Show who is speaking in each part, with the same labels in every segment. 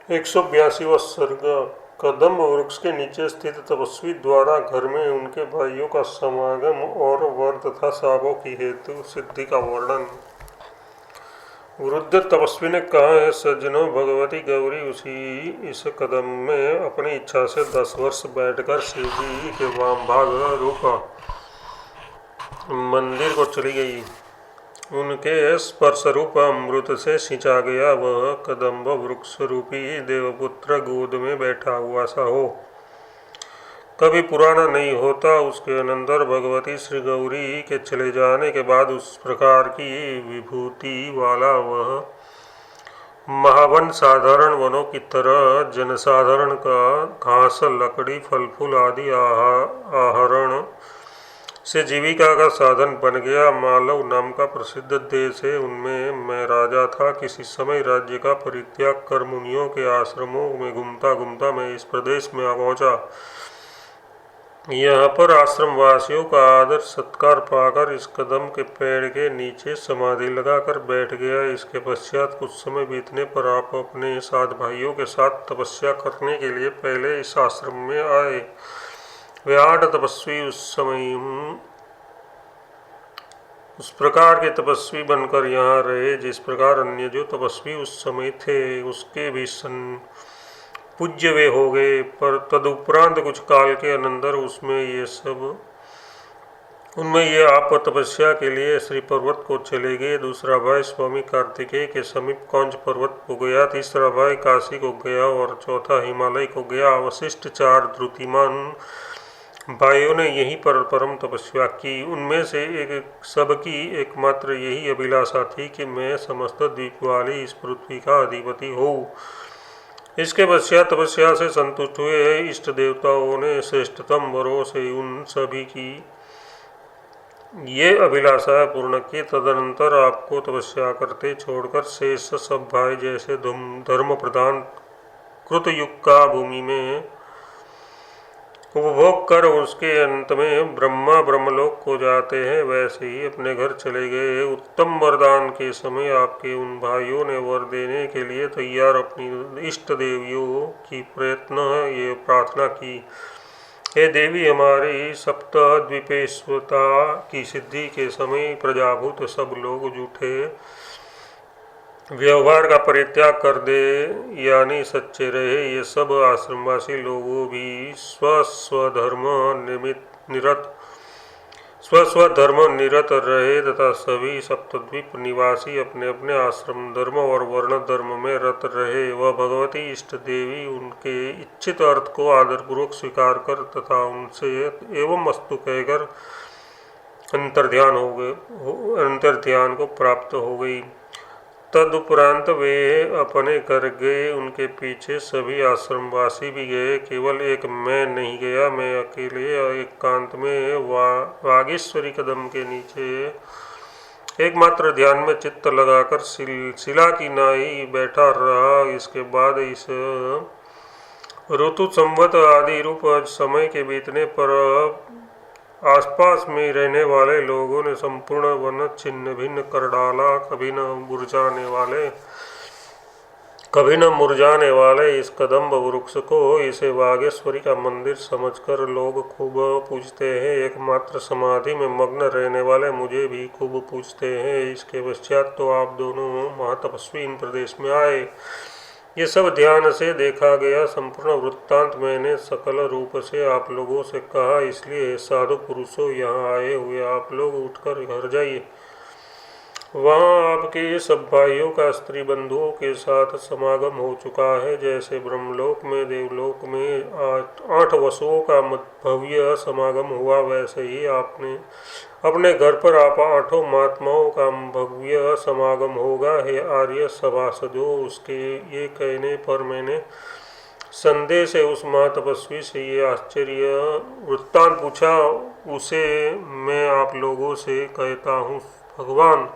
Speaker 1: 182वां सर्ग। कदम्ब वृक्ष के नीचे स्थित तपस्वी द्वारा घर में उनके भाइयों का समागम और वर तथा शापों की हेतु सिद्धि का वर्णन। वृद्ध तपस्वी ने कहा, है सज्जनों, भगवती गौरी उसी इस कदम में अपनी इच्छा से 10 वर्ष बैठकर शिव जी के वाम भाग रूप मंदिर को चली गई। उनके स्पर्श रूप अमृत से सिंचा गया वह कदम्ब वृक्ष रूपी देवपुत्र गोद में बैठा हुआ सा हो, कभी पुराना नहीं होता। उसके अनंतर भगवती श्री गौरी के चले जाने के बाद उस प्रकार की विभूति वाला वह महावन साधारण वनों की तरह जनसाधारण का घास, लकड़ी, फल फूल आदि आहरण से जीविका का साधन बन गया। मालव नाम का प्रसिद्ध देश है, उनमें मैं राजा था। किसी समय राज्य का परित्याग कर मुनियों के आश्रमों में घूमता घूमता मैं इस प्रदेश में आ पहुंचा। यहाँ पर आश्रम वासियों का आदर सत्कार पाकर इस कदम के पेड़ के नीचे समाधि लगाकर बैठ गया। इसके पश्चात कुछ समय बीतने पर आप अपने 7 भाइयों के साथ तपस्या करने के लिए पहले इस आश्रम में आए। वे 8 तपस्वी उस समय उस प्रकार के तपस्वी बनकर यहाँ रहे जिस प्रकार अन्य जो तपस्वी उस समय थे उसके भी पूज्य वे हो गए। पर तदुपरांत कुछ काल के अनंतर उनमें ये आप तपस्या के लिए श्री पर्वत को चले गए। दूसरा भाई स्वामी कार्तिकेय के समीप कौंज पर्वत को गया, तीसरा भाई काशी को गया और चौथा हिमालय को गया। अवशिष्ट 4 द्रुतिमान भाइयों ने यहीं पर परम तपस्या की। उनमें से सबकी एकमात्र यही अभिलाषा थी कि मैं समस्त द्वीप वाली इस पृथ्वी का अधिपति हूँ। इसके पश्चात तपस्या से संतुष्ट हुए इष्ट देवताओं ने श्रेष्ठतम वरों से उन सभी की ये अभिलाषा पूर्ण की। तदनंतर आपको तपस्या करते छोड़कर शेष सब भाई जैसे धर्म प्रधान कृतयुग का भूमि में उपभोग कर उसके अंत में ब्रह्मलोक को जाते हैं, वैसे ही अपने घर चले गए। उत्तम वरदान के समय आपके उन भाइयों ने वर देने के लिए तैयार अपनी इष्ट देवियों की ये प्रार्थना की, हे देवी, हमारी सप्तद्वीपेश्वरता की सिद्धि के समय प्रजाभूत सब लोग झूठे व्यवहार का परित्याग कर दे, यानी सच्चे रहे। ये सब आश्रमवासी लोगों भी स्वस्वधर्म निरत रहे तथा सभी सप्तद्वीप निवासी अपने अपने आश्रम धर्म और वर्ण धर्म में रत रहे। वह भगवती इष्ट देवी उनके इच्छित अर्थ को आदरपूर्वक स्वीकार कर तथा उनसे एवं वस्तु कहकर अंतर्ध्यान को प्राप्त हो गई। तदुपरांत वे अपने घर गए, उनके पीछे सभी आश्रमवासी भी गए, केवल एक मैं नहीं गया। मैं अकेले एकांत में वागीश्वरी कदम के नीचे एकमात्र ध्यान में चित्त लगाकर शिला की नाई बैठा रहा। इसके बाद इस ऋतु संवत आदि रूप समय के बीतने पर आसपास में रहने वाले लोगों ने संपूर्ण वन छिन्न भिन्न कर डाला। कभी न मुरझाने वाले इस कदम्ब वृक्ष को इसे वागेश्वरी का मंदिर समझकर लोग खूब पूजते हैं। एकमात्र समाधि में मग्न रहने वाले मुझे भी खूब पूजते हैं। इसके पश्चात तो आप दोनों महातपस्वी इन प्रदेश में आए। ये सब ध्यान से देखा गया संपूर्ण वृत्तांत मैंने सकल रूप से आप लोगों से कहा, इसलिए साधु पुरुषों, यहाँ आए हुए आप लोग उठकर घर जाइए। वहाँ आपके सब भाइयों का स्त्री बंधुओं के साथ समागम हो चुका है। जैसे ब्रह्मलोक में देवलोक में 8 वसुओं का भव्य समागम हुआ, वैसे ही आपने अपने घर पर आप 8 महात्माओं का भव्य समागम होगा। हे आर्य सभासदों, उसके ये कहने पर मैंने संदेह से उस महातपस्वी से ये आश्चर्य वृत्तांत पूछा। उसे मैं आप लोगों से कहता हूँ, भगवान,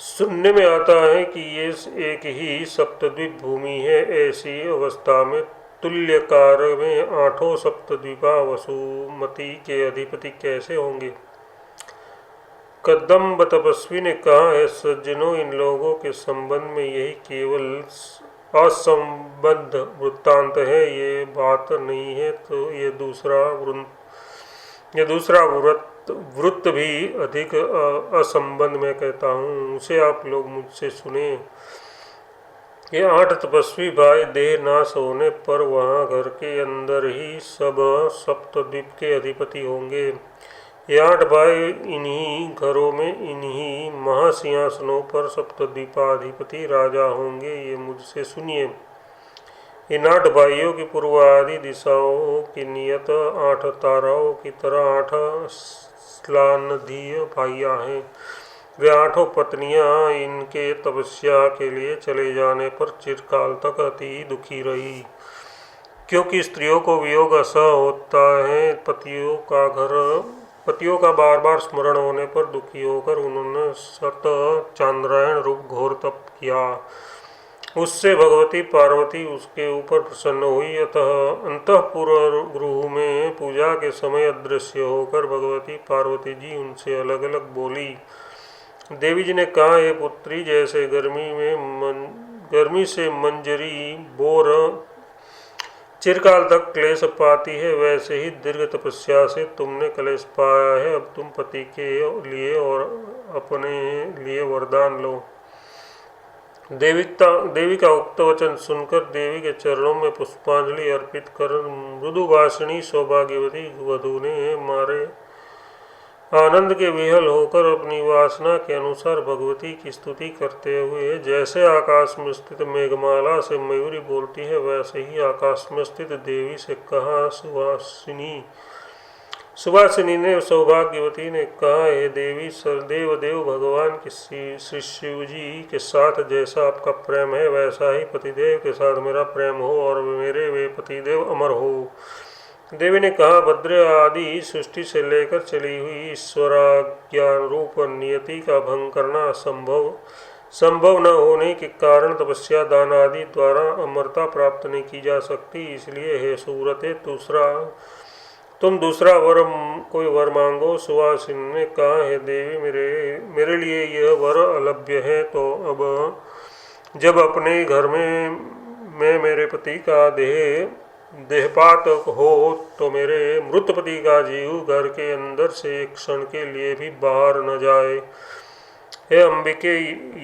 Speaker 1: सुनने में आता है कि ये एक ही सप्तद्वीप भूमि है। ऐसी अवस्था में तुल्यकार में 8 सप्तद्वीपा वसुमती के अधिपति कैसे होंगे? कदम्ब तपस्वी ने कहा, है सज्जनों, इन लोगों के संबंध में यही केवल असंबद्ध वृत्तांत है, ये बात नहीं है, तो ये दूसरा वृत्त भी अधिक असंबद्ध मैं कहता हूँ, उसे आप लोग मुझसे सुने। ये 8 तपस्वी भाई देह नाश होने पर वहाँ घर के अंदर ही सब सप्तद्वीप के अधिपति होंगे। ये 8 भाई इन्हीं घरों में इन्हीं महासिंहासनों पर सप्तद्वीपाधिपति राजा होंगे। ये मुझसे सुनिए। इन 8 भाइयों की पूर्व आदि दिशाओं की नियत 8 ताराओं की तरह 8 स्नानधीय भाइयाँ हैं। वे 8 पत्नियाँ इनके तपस्या के लिए चले जाने पर चिरकाल तक अति दुखी रही, क्योंकि स्त्रियों को वियोग असह होता है। पतियों का बार बार स्मरण होने पर दुखी होकर उन्होंने सत चांद्रायण रूप घोर तप किया। उससे भगवती पार्वती उसके ऊपर प्रसन्न हुई। अतः अंतःपुर गृह में पूजा के समय अदृश्य होकर भगवती पार्वती जी उनसे अलग अलग बोली। देवी जी ने कहा, हे पुत्री, जैसे गर्मी से मंजरी बोर चिरकाल तक क्लेश पाती है, वैसे ही दीर्घ तपस्या से तुमने क्लेश पाया है। अब तुम पति के लिए और अपने लिए वरदान लो। देवी का उक्त वचन सुनकर देवी के चरणों में पुष्पांजलि अर्पित कर मृदुभाषिणी सौभाग्यवती वधू ने मारे आनंद के विहल होकर अपनी वासना के अनुसार भगवती की स्तुति करते हुए, जैसे आकाश में स्थित मेघमाला से मयूरी बोलती है, वैसे ही आकाश में स्थित देवी से कहा। सुवासिनी ने सौभाग्यवती ने कहा, हे देवी, देव भगवान की श्री शिव जी के साथ जैसा आपका प्रेम है, वैसा ही पतिदेव के साथ मेरा प्रेम हो और मेरे वे पतिदेव अमर हो। देवी ने कहा, भद्र आदि सृष्टि से लेकर चली हुई ईश्वराज्ञान रूप नियति का भंग करना संभव न होने के कारण तपस्या दान आदि द्वारा अमरता प्राप्त नहीं की जा सकती। इसलिए हे सुव्रते, तुम दूसरा कोई वर मांगो। सुवासिन ने कहा, हे देवी, मेरे लिए यह वर अलभ्य है, तो अब जब अपने घर में मेरे पति का देहपात हो तो मेरे मृत पति का जीव घर के अंदर से एक क्षण के लिए भी बाहर न जाए। हे अंबिके,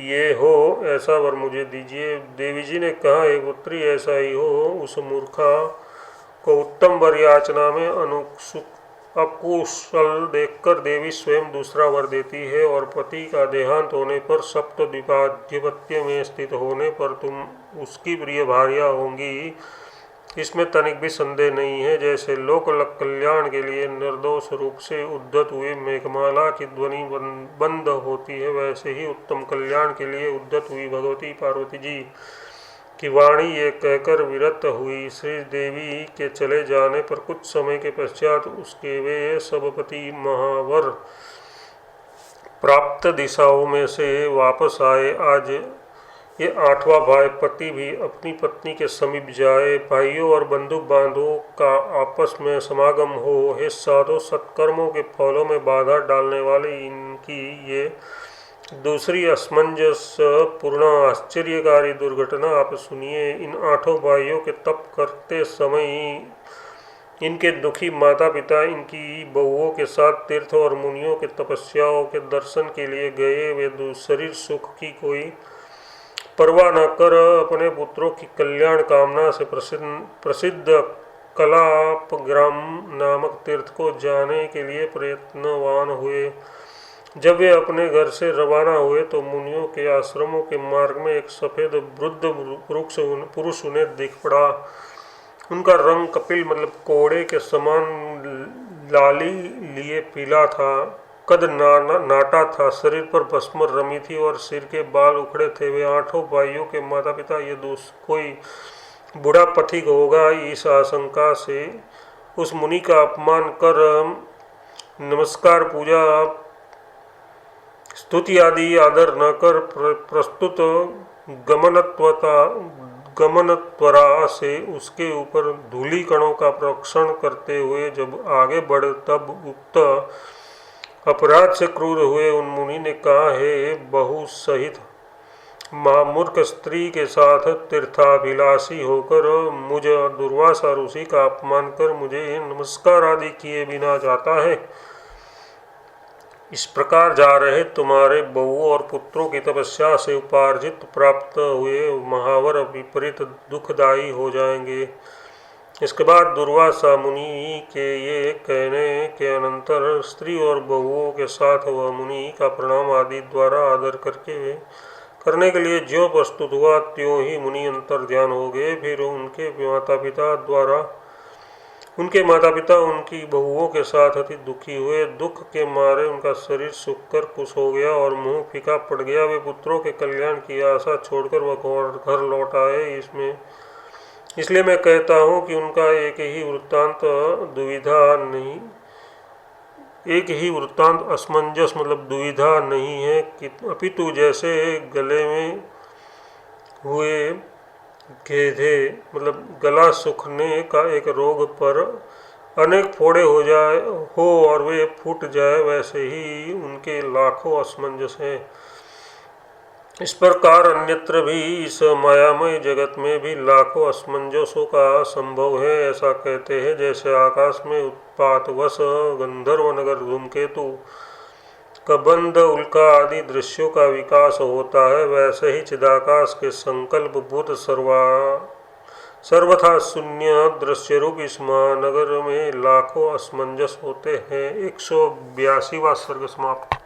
Speaker 1: ये हो ऐसा वर मुझे दीजिए। देवी जी ने कहा, हे पुत्री, ऐसा ही हो। उस मूर्खा को उत्तम वर याचना में अकुशल देखकर देवी स्वयं दूसरा वर देती है, और पति का देहांत होने पर सप्तद्वीपाधिपत्य में स्थित होने पर तुम उसकी प्रिय भार्या होंगी, इसमें तनिक भी संदेह नहीं है। जैसे लोक कल्याण के लिए निर्दोष रूप से उद्धत हुए मेघमाला की ध्वनि बंद होती है, वैसे ही उत्तम कल्याण के लिए उद्धत हुई भगवती पार्वती जी की वाणी ये कहकर विरत हुई। श्री देवी के चले जाने पर कुछ समय के पश्चात उसके वे सब पति महावर प्राप्त दिशाओं में से वापस आए। आज ये 8वां भाई पति भी अपनी पत्नी के समीप जाए। भाइयों और बंधु बांधवों का आपस में समागम हो। हे साधो, सत्कर्मों के फलों में बाधा डालने वाले इनकी ये दूसरी असमंजस पूर्ण आश्चर्यकारी दुर्घटना आप सुनिए। इन 8 भाइयों के तप करते समय इनके दुखी माता पिता इनकी बहुओं के साथ तीर्थ और मुनियों के तपस्याओं के दर्शन के लिए गए। वे शरीर सुख की कोई परवाह न कर अपने पुत्रों की कल्याण कामना से प्रसिद्ध कलापग्राम नामक तीर्थ को जाने के लिए प्रयत्नवान हुए। जब वे अपने घर से रवाना हुए तो मुनियों के आश्रमों के मार्ग में एक सफ़ेद वृद्ध पुरुष उन्हें दिख पड़ा। उनका रंग कपिल मतलब कोड़े के समान लाली लिए पीला था। कद नाटा था, शरीर पर भस्म रमी थी और सिर के बाल उखड़े थे। वे 8 भाइयों के माता पिता ये कोई बूढ़ा पथिक होगा, इस आशंका से उस मुनि का अपमान कर नमस्कार पूजा स्तुति आदि आदर न कर प्रस्तुत गमनत्वरा से उसके ऊपर धूलि कणों का प्रोक्षण करते हुए जब आगे बढ़े, तब उक्त अपराध से क्रूर हुए उन मुनि ने कहा, हे बहु सहित महामूर्ख स्त्री के साथ तीर्थाभिलाषी होकर मुझ दुर्वासा ऋषि का अपमान कर मुझे नमस्कार आदि किए बिना जाता है। इस प्रकार जा रहे तुम्हारे बहुओं और पुत्रों की तपस्या से उपार्जित प्राप्त हुए महावर विपरीत दुखदायी हो जाएंगे। इसके बाद दुर्वासा मुनि के ये कहने के अनंतर स्त्री और बहुओं के साथ वह मुनि का प्रणाम आदि द्वारा आदर करने के लिए जो प्रस्तुत हुआ त्यों ही मुनि अंतर ध्यान हो गए। फिर उनके माता पिता उनकी बहुओं के साथ अति दुखी हुए। दुख के मारे उनका शरीर सूखकर कुश हो गया और मुंह फीका पड़ गया। वे पुत्रों के कल्याण की आशा छोड़कर वह घर लौट आए। इसलिए मैं कहता हूँ कि उनका एक ही वृत्तांत असमंजस मतलब दुविधा नहीं है कि अपितु जैसे गले में हुए गेंधे मतलब गला सूखने का एक रोग पर अनेक फोड़े हो और वे फूट जाए, वैसे ही उनके लाखों असमंजस हैं। इस प्रकार अन्यत्र भी इस मायामय जगत में भी लाखों असमंजसों का संभव है। ऐसा कहते हैं जैसे आकाश में उत्पातवश गंधर्व नगर धूमकेतु कबंध उल्का आदि दृश्यों का विकास होता है, वैसे ही चिदाकाश के संकल्प भूत सर्वथा शून्य दृश्य रूप इस महानगर में लाखों असमंजस होते हैं। 182वां सर्ग समाप्त।